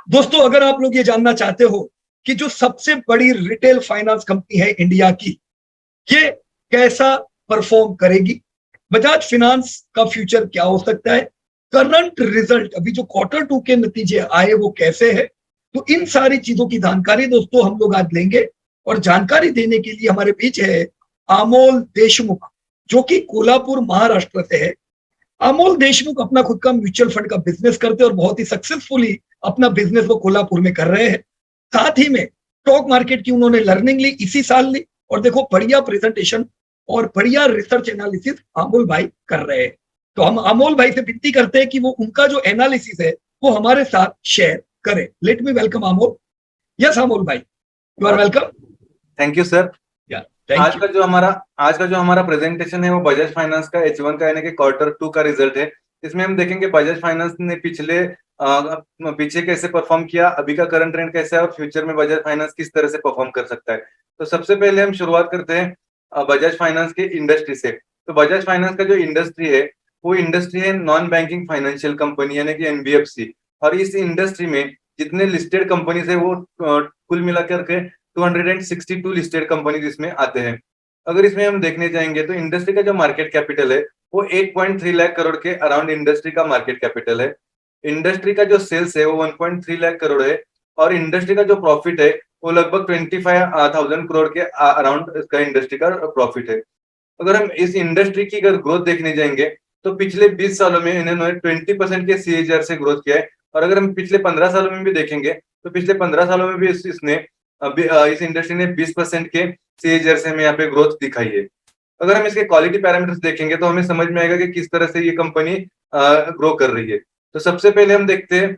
दोस्तों, अगर आप लोग ये जानना चाहते हो कि जो सबसे बड़ी रिटेल फाइनेंस कंपनी है इंडिया की, ये कैसा परफॉर्म करेगी, बजाज फाइनेंस का फ्यूचर क्या हो सकता है, करंट रिजल्ट अभी जो Q2 के नतीजे आए वो कैसे है, तो इन सारी चीजों की जानकारी दोस्तों हम लोग आज लेंगे। और जानकारी देने के लिए हमारे बीच है अमोल देशमुख, जो कि कोल्हापुर महाराष्ट्र से है। अमोल देशमुख अपना खुद का म्यूचुअल फंड का बिजनेस करते हैं और बहुत ही सक्सेसफुली अपना बिजनेस वो कोल्हापुर में कर रहे हैं। साथ ही में स्टॉक मार्केट की उन्होंने लर्निंग ली, इसी साल ली। और देखो, बढ़िया प्रेजेंटेशन और बढ़िया रिसर्च एनालिसिस अमोल भाई कर रहे हैं। तो हम अमोल भाई से विनती करते हैं कि वो उनका जो एनालिसिस है वो हमारे साथ शेयर करें। Let me welcome Amol. Yes Amol भाई, you are welcome. Thank you sir. Yeah thank आज यू। का जो हमारा प्रेजेंटेशन है वो बजाज फाइनेंस का H1 का यानी कि Q2 का रिजल्ट है। इसमें हम देखेंगे बजाज फाइनेंस ने पीछे कैसे परफॉर्म किया, अभी का करंट ट्रेंड कैसा है और फ्यूचर में बजाज फाइनेंस किस तरह से परफॉर्म कर सकता है। तो सबसे पहले हम शुरुआत करते हैं बजाज फाइनेंस के इंडस्ट्री से। तो बजाज फाइनेंस का जो इंडस्ट्री है वो इंडस्ट्री है नॉन बैंकिंग फाइनेंशियल कंपनी यानी कि NBFC। और इस इंडस्ट्री में जितने लिस्टेड कंपनीज है वो कुल मिलाकर के 262 लिस्टेड कंपनीज इसमें आते हैं। अगर इसमें हम देखने जाएंगे तो इंडस्ट्री का जो मार्केट कैपिटल है वो 8.3 लाख करोड़ के अराउंड इंडस्ट्री का मार्केट कैपिटल है। इंडस्ट्री का जो सेल्स है वो 1.3 लाख करोड़ है और इंडस्ट्री का जो प्रॉफिट है वो लगभग 25,000 करोड़ के अराउंड इसका इंडस्ट्री का प्रॉफिट है। अगर हम इस इंडस्ट्री की अगर ग्रोथ देखने जाएंगे तो पिछले 20 सालों में इन्होंने 20% के CAGR से ग्रोथ किया है। और अगर हम पिछले 15 सालों में भी देखेंगे तो पिछले 15 सालों में भी इस इंडस्ट्री ने 20% के CAGR से हमें यहाँ पे ग्रोथ दिखाई है। अगर हम इसके क्वालिटी पैरामीटर्स देखेंगे तो हमें समझ में आएगा कि किस तरह से ये कंपनी ग्रो कर रही है। तो सबसे पहले हम देखते हैं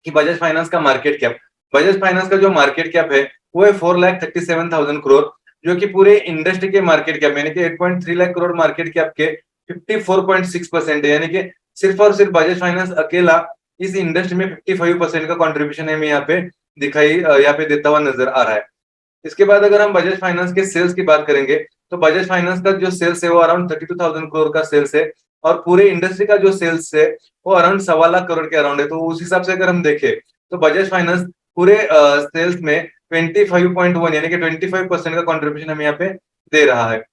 कि बजाज फाइनेंस का मार्केट कैप। बजाज फाइनेंस का जो मार्केट कैप है वो है 4,37,000 करोड़, जो कि पूरे इंडस्ट्री के मार्केट कैप यानी कि 8.3 लाख करोड़ मार्केट कैप के 54.6% है। यानी कि सिर्फ और सिर्फ बजाज फाइनेंस अकेला इस इंडस्ट्री में 55% का कॉन्ट्रीब्यूशन हमें यहाँ पे देता हुआ नजर आ रहा है। इसके बाद अगर हम बजाज फाइनेंस के सेल्स की बात करेंगे तो बजाज फाइनेंस का जो सेल्स है वो अराउंड 32,000 करोड़ का सेल्स है और पूरे इंडस्ट्री का जो सेल्स है वो अराउंड 1.25 लाख करोड़ के अराउंड है। तो उस हिसाब से अगर हम देखें तो बजाज फाइनेंस पूरे सेल्स में 25.1 यानी कि 25% का कॉन्ट्रीब्यूशन हमें यहाँ पे दे रहा है।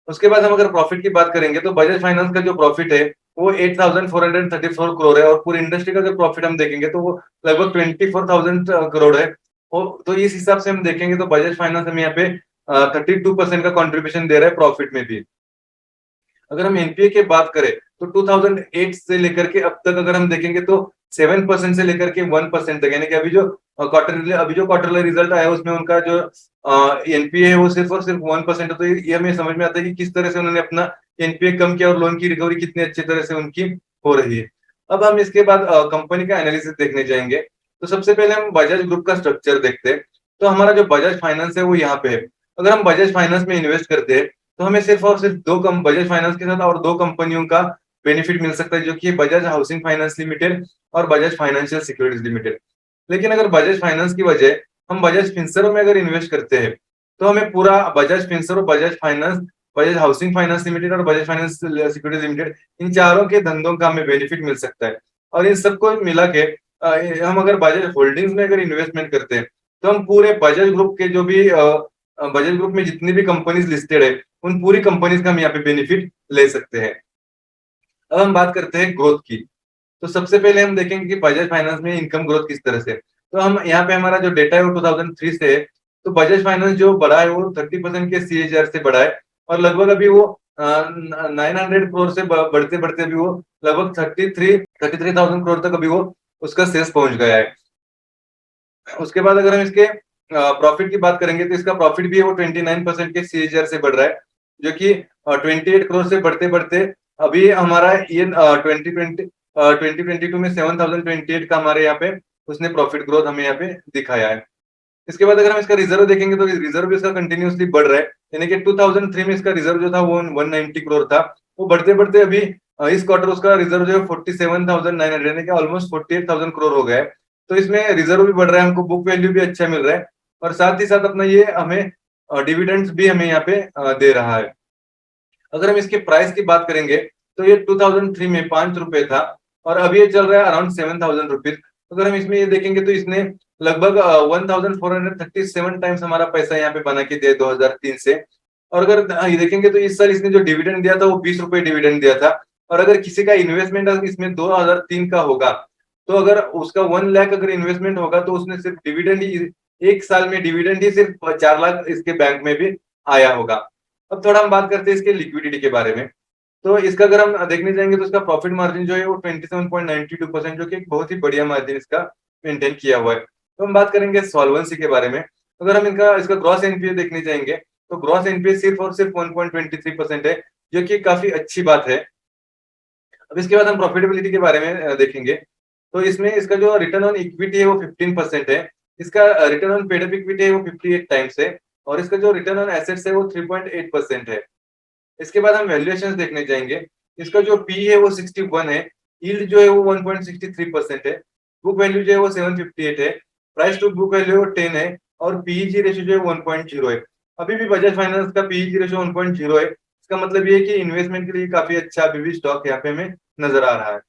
उसके बाद हम अगर प्रॉफिट की बात करेंगे तो बजाज फाइनेंस का जो प्रॉफिट है वो 8,434 करोड़ है और पूरी इंडस्ट्री का जो प्रॉफिट हम देखेंगे तो वो लगभग 24,000 करोड़ है। तो इस हिसाब से हम देखेंगे तो बजाज फाइनेंस हमें यहाँ पे 32% का कंट्रीब्यूशन दे रहा है प्रॉफिट में भी। अगर हम एनपीए की बात करें तो 2008 से लेकर के अब तक अगर हम देखेंगे तो 7% से लेकर के 1% तक, यानी कि अभी जो क्वार्टरली रिजल्ट आया उसमें उनका जो एनपीए है वो सिर्फ और सिर्फ 1% है। तो ये हमें समझ में आता है कि किस तरह से उन्होंने अपना एनपीए कम किया और लोन की रिकवरी कितनी अच्छी तरह से उनकी हो रही है। अब हम इसके बाद कंपनी का एनालिसिस देखने जाएंगे। तो सबसे पहले हम बजाज ग्रुप का स्ट्रक्चर देखते हैं। तो हमारा जो बजाज फाइनेंस है वो यहाँ पे है। अगर हम बजाज फाइनेंस में इन्वेस्ट करते हैं तो हमें सिर्फ और सिर्फ बजाज फाइनेंस के साथ और दो कंपनियों का बेनिफिट मिल सकता है, जो कि बजाज हाउसिंग फाइनेंस लिमिटेड और बजाज फाइनेंशियल सिक्योरिटीज लिमिटेड। लेकिन अगर बजाज फाइनेंस की वजह हम बजाज फिनसर्व में अगर इन्वेस्ट करते हैं तो हमें पूरा Bajaj Finserv, Bajaj finance, Bajaj housing finance limited और बजाज फाइनेंस सिक्योरिटीज लिमिटेड, इन चारों के धंधों का हमें बेनिफिट मिल सकता है। और इन सबको मिला के हम अगर बजाज होल्डिंग्स में अगर इन्वेस्टमेंट करते हैं तो हम पूरे बजाज ग्रुप के जो भी बजाज ग्रुप में जितनी भी कंपनीज लिस्टेड है उन पूरी कंपनीज का हम यहाँ पे बेनिफिट ले सकते हैं। अब हम बात करते हैं ग्रोथ की। तो सबसे पहले हम देखेंगे कि बजाज फाइनेंस में इनकम ग्रोथ किस तरह से। तो हम यहाँ पे हमारा जो डेटा है वो 2003 से है। तो बजाज फाइनेंस जो बढ़ा है वो 30% के CAGR से बढ़ा है और लगभग अभी वो 900 करोड़ से बढ़ते बढ़ते अभी वो लगभग 33,000 करोड़ तक अभी वो उसका सेल्स पहुंच गया है। उसके बाद अगर हम इसके प्रॉफिट की बात करेंगे तो इसका प्रॉफिट भी है वो 29% के CAGR से बढ़ रहा है, जो कि 28 करोड़ से बढ़ते बढ़ते अभी हमारा ये 2022 में 7,028 का हमारे यहाँ पे उसने प्रॉफिट ग्रोथ हमें यहाँ पे दिखाया है। इसके बाद अगर हम इसका रिजर्व देखेंगे तो रिजर्व भी इसका कंटिन्यूसली बढ़ रहा है, यानी कि 2003 में इसका रिजर्व जो था वो 190 करोड़ था, वो बढ़ते बढ़ते अभी इस क्वार्टर उसका रिजर्व जो है 47,900 यानी कि ऑलमोस्ट 48,000 करोड़ हो गया है। तो इसमें रिजर्व भी बढ़ रहा है, हमको बुक वैल्यू भी अच्छा मिल रहा है और साथ ही साथ अपना ये हमें डिविडेंड्स भी हमें यहाँ पे दे रहा है। अगर हम इसके प्राइस की बात करेंगे तो ये 2003 में ₹5 था और अभी ये चल रहा है अराउंड 7,000 रुपीज। अगर हम इसमें ये देखेंगे तो इसने लगभग 1437 टाइम्स हमारा पैसा यहाँ पे बना के दिया 2003 से। और अगर ये देखेंगे तो इस साल इसने जो डिविडेंड दिया था वो 20 रुपए डिविडेंड दिया था। और अगर किसी का इन्वेस्टमेंट अगर इसमें 2003 का होगा, तो अगर उसका 1 लाख अगर इन्वेस्टमेंट होगा तो उसने सिर्फ डिविडेंड ही, एक साल में डिविडेंड ही सिर्फ 4 लाख इसके बैंक में भी आया होगा। अब थोड़ा हम बात करते हैं इसके लिक्विडिटी के बारे में। तो इसका अगर हम देखने जाएंगे तो इसका प्रॉफिट मार्जिन जो है वो 27.92%, जो कि एक बहुत ही बढ़िया मार्जिन इसका मेंटेन किया हुआ है। तो हम बात करेंगे सॉल्वेंसी के बारे में। अगर हम इसका ग्रॉस एनपीए देखने जाएंगे तो ग्रॉस एनपीए सिर्फ और सिर्फ 1.23% है, जो कि काफी अच्छी बात है। अब इसके बाद हम प्रॉफिटेबिलिटी के बारे में देखेंगे। तो इसमें इसका जो रिटर्न ऑन इक्विटी है वो 15% है। इसका return on paid up equity है वो 58 टाइम्स है। और इसका जो रिटर्न ऑन एसेट्स है वो 3.8% है। इसके बाद हम वैल्यूएशन देखने जाएंगे। इसका जो पी है वो 61 है। यील्ड जो है वो 1.63% है। बुक वैल्यू जो है वो 758 है। प्राइस टू बुक वैल्यू 10 है। और पीईजी रेशियो जो है 1.0 है। अभी भी बजाज फाइनेंस का पीईजी रेशियो 1.0 है। इसका मतलब ये है कि इन्वेस्टमेंट के लिए काफी अच्छा अभी भी स्टॉक यहाँ पे हमें नजर आ रहा है।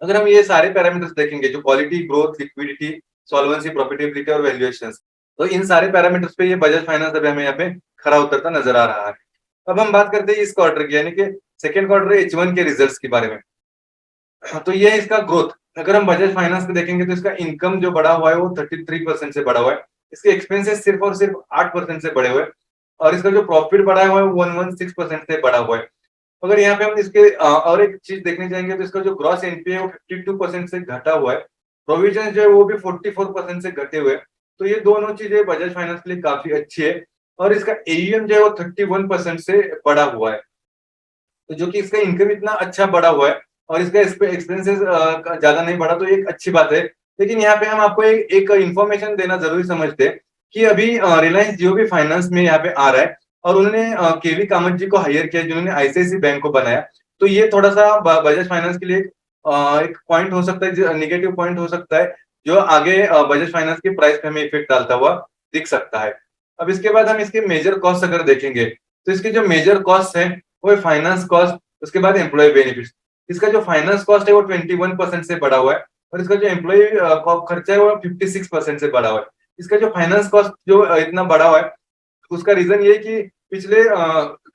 अगर हम ये सारे पैरामीटर्स देखेंगे, जो quality, growth, liquidity, solvency, profitability और वैल्यूएशन, तो इन सारे पैरामीटर्स पे ये बजाज फाइनेंस अभी हमें यहाँ पे खरा उतरता नजर आ रहा है। अब हम बात करते हैं इस क्वार्टर की, यानी कि सेकेंड क्वार्टर H1 के रिजल्ट्स के बारे में। तो ये है इसका ग्रोथ। अगर हम बजाज फाइनेंस को देखेंगे तो इसका इनकम जो बढ़ा हुआ है वो 33% से बढ़ा हुआ है। इसके एक्सपेंसेस सिर्फ और सिर्फ 8% से बढ़े हुए हैं। और इसका जो प्रॉफिट बढ़ा हुआ है वो 116% से बढ़ा हुआ है। अगर यहाँ पे हम इसके और एक चीज देखने जाएंगे तो इसका जो ग्रॉस एनपीए है वो 52% से घटा हुआ है। प्रोविजन जो है वो भी 44% से घटे हुए हैं। तो ये दोनों चीजें बजाज फाइनेंस के लिए काफी अच्छी है। और इसका एयूएम जो है वो 31% से बढ़ा हुआ है। तो जो कि इसका इनकम इतना अच्छा बढ़ा हुआ है और इसका एक्सपेंसेस ज्यादा नहीं बढ़ा, तो एक अच्छी बात है। लेकिन यहाँ पे हम आपको एक इन्फॉर्मेशन देना जरूरी समझते हैं कि अभी रिलायंस जियो भी फाइनेंस में यहाँ पे आ रहा है। और उन्होंने केवी कामत जी को हायर किया, जिन्होंने आईसीआईसी बैंक को बनाया। तो ये थोड़ा सा बजाज फाइनेंस के लिए एक पॉइंट हो सकता है, निगेटिव पॉइंट हो सकता है, जो आगे बजाज फाइनेंस की प्राइस पे हमें इफेक्ट डालता हुआ दिख सकता है। अब इसके बाद हम इसके मेजर कॉस्ट अगर देखेंगे तो इसके जो मेजर कॉस्ट है वो फाइनेंस कॉस्ट, उसके बाद एम्प्लॉय बेनिफिट्स। इसका जो फाइनेंस कॉस्ट है वो 21% से बढ़ा हुआ है। और इसका जो एम्प्लॉय खर्चा है वो 56% से बढ़ा हुआ है। इसका जो फाइनेंस कॉस्ट जो इतना बढ़ा हुआ है, उसका रीजन ये है कि पिछले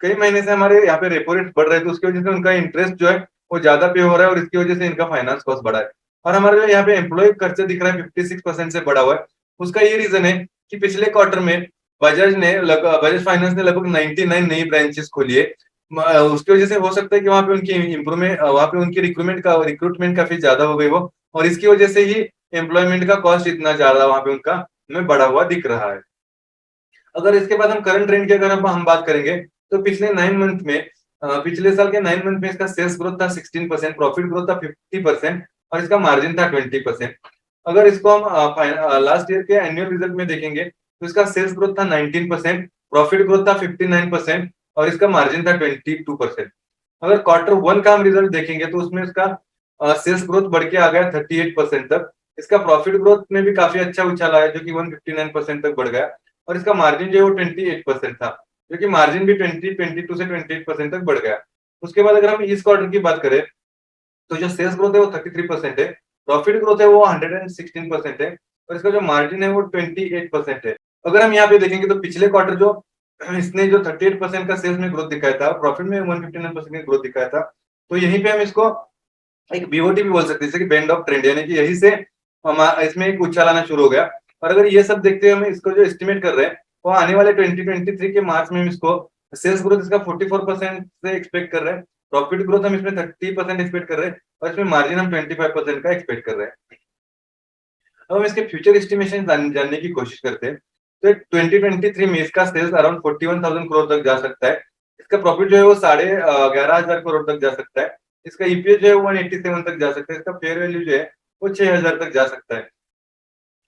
कई महीने से हमारे यहाँ पे रेपो रेट बढ़ रहे थे, उसकी वजह से उनका इंटरेस्ट जो है वो ज्यादा पे हो रहा है और इसकी वजह से इनका फाइनेंस कॉस्ट बढ़ा है। और हमारे जो यहाँ पे एम्प्लॉय खर्चा दिख रहा है 56% से बढ़ा हुआ है। उसका ये रीजन है कि पिछले क्वार्टर में बजाज फाइनेंस ने लगभग 99 नई ब्रांचेस खोली है। उसकी वजह से हो सकता है कि वहां पे उनकी इम्प्रूवमेंट, वहां पे उनकी रिक्रूटमेंट काफी ज्यादा हो गई वो, और इसकी वजह से ही एम्प्लॉयमेंट का कॉस्ट इतना ज्यादा वहां पे उनका में बढ़ा हुआ दिख रहा है। अगर इसके बाद हम करंट ट्रेंड की अगर हम बात करेंगे तो पिछले 9 मंथ में, पिछले साल के 9 मंथ में इसका सेल्स ग्रोथ था 16%, प्रॉफिट ग्रोथ था 50% और इसका मार्जिन था 20%। अगर इसको हम लास्ट ईयर के एनुअल रिजल्ट में देखेंगे तो इसका सेल्स ग्रोथ था 19%, प्रॉफिट ग्रोथ था 59% और इसका मार्जिन था 22%। अगर Q1 का हम रिजल्ट देखेंगे तो उसमें इसका सेल्स ग्रोथ बढ़ के आ गया 38% तक। इसका प्रॉफिट ग्रोथ में भी काफी अच्छा उछाल आया, जो कि 159% तक बढ़ गया। और इसका मार्जिन जो है वो 28% था, जो कि मार्जिन भी 22 से 28% तक बढ़ गया। उसके बाद अगर हम इस क्वार्टर की बात करें तो जो सेल्स ग्रोथ है वो 33% है, प्रॉफिट ग्रोथ है वो 116% है और इसका जो मार्जिन है वो 28% है। अगर हम यहाँ पे देखेंगे तो पिछले क्वार्टर जो इसने जो 38% का सेल्स में ग्रोथ दिखाया था, प्रॉफिट में 159% का ग्रोथ दिखाया था, तो यहीं पे हम इसको एक बीओटी भी बोल सकते हैं, जैसे कि बैंड ऑफ ट्रेंड, यानी कि यही से हम इसमें एक उछाल आना शुरू हो गया। और अगर ये सब देखते हुए हम इसको जो एस्टिमेट कर रहे हैं वो आने वाले 2023 के मार्च में हम इसको सेल्स ग्रोथ इसका 44% से एक्सपेक्ट कर रहे हैं, प्रॉफिट ग्रोथ हम इसमें 30% एक्सपेक्ट कर रहे हैं और इसमें मार्जिन हम 25% का एक्सपेक्ट कर रहे हैं। अब हम इसके फ्यूचर एस्टिमेशन जानने की कोशिश करते हैं। तो 2023 में इसका सेल्स अराउंड 41,000 करोड़ तक जा सकता है। इसका प्रॉफिट जो है वो 11,500 करोड़ तक जा सकता है। इसका ईपीएस जो है 187 तक जा सकता है। इसका फेयर वैल्यू जो है वो 6,000 तक जा सकता है।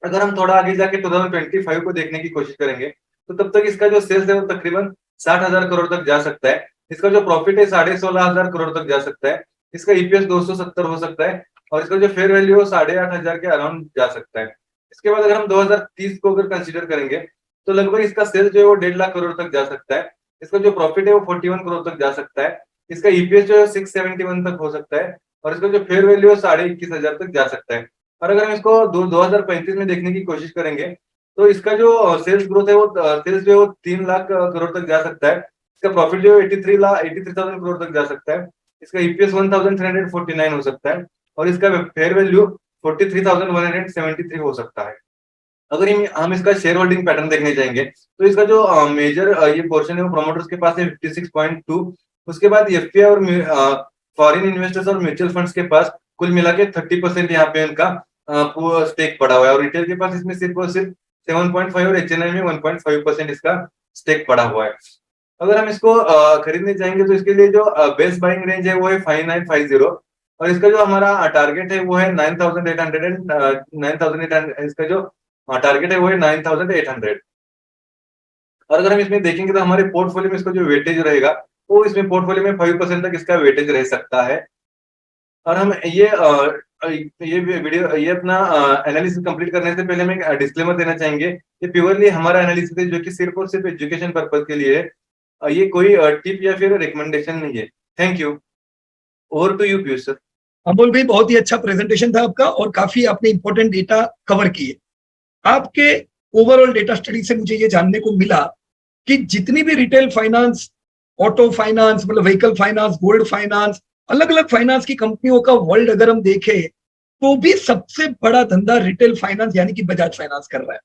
अगर हम थोड़ा आगे जाके 2025 को देखने की कोशिश करेंगे तो तब तक इसका जो सेल्स है वो तकरीबन 60,000 करोड़ तक जा सकता है। इसका जो प्रॉफिट है 16,500 करोड़ तक जा सकता है। इसका ईपीएस 270 हो सकता है और इसका जो फेयर वैल्यू है 8,500 के अराउंड जा सकता है। इसके बाद अगर हम 2030 को अगर कंसीडर करेंगे तो लगभग इसका सेल्स जो है वो 1.5 लाख करोड़ तक जा सकता है। इसका जो प्रॉफिट है वो 41 करोड़ तक जा सकता है। इसका ईपीएस जो है 671 तक हो सकता है और इसका जो फेयर वैल्यू है 21,500 तक जा सकता है। और अगर हम इसको 2035 में देखने की कोशिश करेंगे तो इसका जो सेल्स ग्रोथ है वो सेल्स जो है वो 3 लाख करोड़ तक जा सकता है। इसका प्रॉफिट जो है 83,000 करोड़ तक जा सकता है। इसका ईपीएस 1349 हो सकता है और इसका फेयर वैल्यू 43,173 हो सकता है। अगर हम इसका शेयर होल्डिंग पैटर्न देखने जाएंगे तो इसका जो मेजर ये पोर्शन है वो प्रोमोटर्स के पास है 56.2। उसके बाद एफपीआई और फॉरेन इन्वेस्टर्स और म्यूचुअल फंड्स के पास कुल मिला के 30% यहाँ पे उनका स्टेक पड़ा हुआ है और रिटेल के पास इसमें सिर्फ और सिर्फ 7.5 और एचएनआई में 1.5% इसका स्टेक पड़ा हुआ है। अगर हम इसको खरीदने जाएंगे तो इसके लिए जो बेस्ट बाइंग रेंज है वो है 5950 और इसका जो हमारा टारगेट है वो है 9,800 इसका जो टारगेट है वो है 9,800। और अगर हम इसमें देखेंगे तो हमारे पोर्टफोलियो में इसका जो वेटेज रहेगा वो इसमें पोर्टफोलियो में 5% तक इसका वेटेज रह सकता है। और हम ये वीडियो ये अपना एनालिसिस कंप्लीट करने से पहले हम एक डिस्क्लेमर देना चाहेंगे ये प्योरली हमारा एनालिसिस है जो कि सिर्फ और सिर्फ एजुकेशन पर्पज के लिए है। ये कोई टिप या फिर रिकमेंडेशन नहीं है। Thank you. Over to you Piyush sir. Amol भाई, बहुत ही अच्छा प्रेजेंटेशन था आपका और काफी आपने इंपॉर्टेंट डेटा कवर किए। आपके ओवरऑल डेटा स्टडी से मुझे ये जानने को मिला कि जितनी भी रिटेल फाइनेंस, ऑटो फाइनेंस, मतलब व्हीकल फाइनेंस, गोल्ड फाइनेंस, अलग अलग फाइनेंस की कंपनियों का वर्ल्ड अगर हम देखें तो भी सबसे बड़ा धंधा रिटेल फाइनेंस यानी कि बजाज फाइनेंस कर रहा है,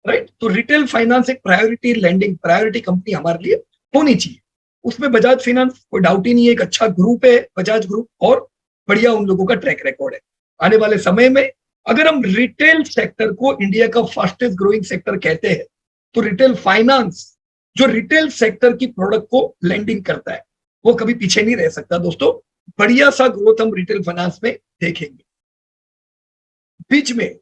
राइट। तो रिटेल फाइनेंस एक प्रायोरिटी लेंडिंग, प्रायोरिटी कंपनी हमारे लिए होनी चाहिए। उसमें बजाज फाइनेंस कोई डाउट ही नहीं है, एक अच्छा ग्रुप है बजाज ग्रुप और बढ़िया उन लोगों का ट्रैक रिकॉर्ड है। आने वाले समय में अगर हम रिटेल सेक्टर को इंडिया का फास्टेस्ट ग्रोइंग सेक्टर कहते हैं तो रिटेल फाइनेंस जो रिटेल सेक्टर की प्रोडक्ट को लेंडिंग करता है वो कभी पीछे नहीं रह सकता। दोस्तों, बढ़िया सा ग्रोथ हम रिटेल फाइनेंस में देखेंगे। बीच में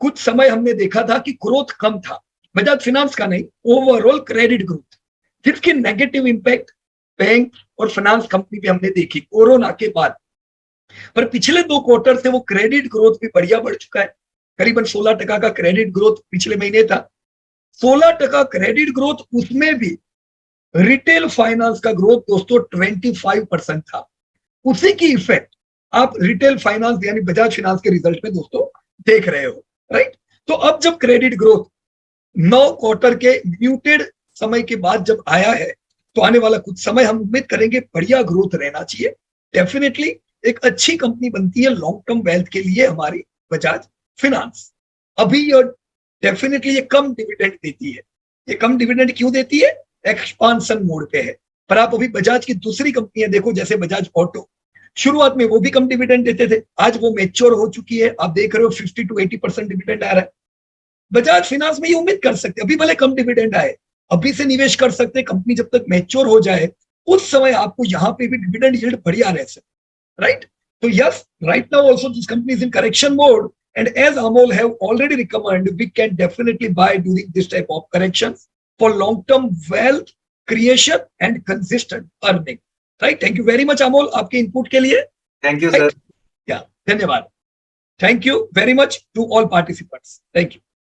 कुछ समय हमने देखा था कि ग्रोथ कम था, बजाज फाइनेंस का नहीं, ओवरऑल क्रेडिट ग्रोथ, जिसकी नेगेटिव इंपैक्ट बैंक और फाइनेंस कंपनी पे हमने देखी कोरोना के बाद। पर पिछले 2 क्वार्टर से वो क्रेडिट ग्रोथ भी बढ़िया बढ़ चुका है। करीबन 16% का क्रेडिट ग्रोथ पिछले महीने था। 16% क्रेडिट ग्रोथ, उसमें भी रिटेल फाइनेंस का ग्रोथ दोस्तों 25% था। उसी की इफेक्ट आप रिटेल फाइनेंस यानी बजाज फाइनेंस के रिजल्ट में दोस्तों देख रहे हो, राइट। तो अब जब क्रेडिट ग्रोथ 9 क्वार्टर के म्यूटेड समय के बाद जब आया है तो आने वाला कुछ समय हम उम्मीद करेंगे बढ़िया ग्रोथ रहना चाहिए। डेफिनेटली एक अच्छी कंपनी बनती है लॉन्ग टर्म वेल्थ के लिए हमारी बजाज फाइनेंस। अभी ये डेफिनेटली ये कम डिविडेंड देती है। ये कम डिविडेंड क्यों देती है? एक्सपांशन मोड पे है। पर आप अभी बजाज की दूसरी कंपनियां देखो, जैसे बजाज ऑटो, शुरुआत में वो भी कम डिविडेंड देते थे, आज वो मैच्योर हो चुकी है। आप देख रहे हो 50 to 80% डिविडेंड आ रहा है। बजाज फाइनेंस में ये उम्मीद कर सकते हैं, अभी भले कम डिविडेंड आए, अभी से निवेश कर सकते हैं। कंपनी जब तक मैच्योर हो जाए उस समय आपको यहाँ पे भी डिविडेंड यील्ड बढ़िया रह सकती, right? So yes, right now also this company is in correction mode, and as Amol have already recommended, we can definitely buy during this type of corrections for long-term wealth creation and consistent earning. Right? Thank you very much, Amol, आपके input के लिए. Thank you Right? Sir. Yeah, धन्यवाद. Thank you very much to all participants. Thank you.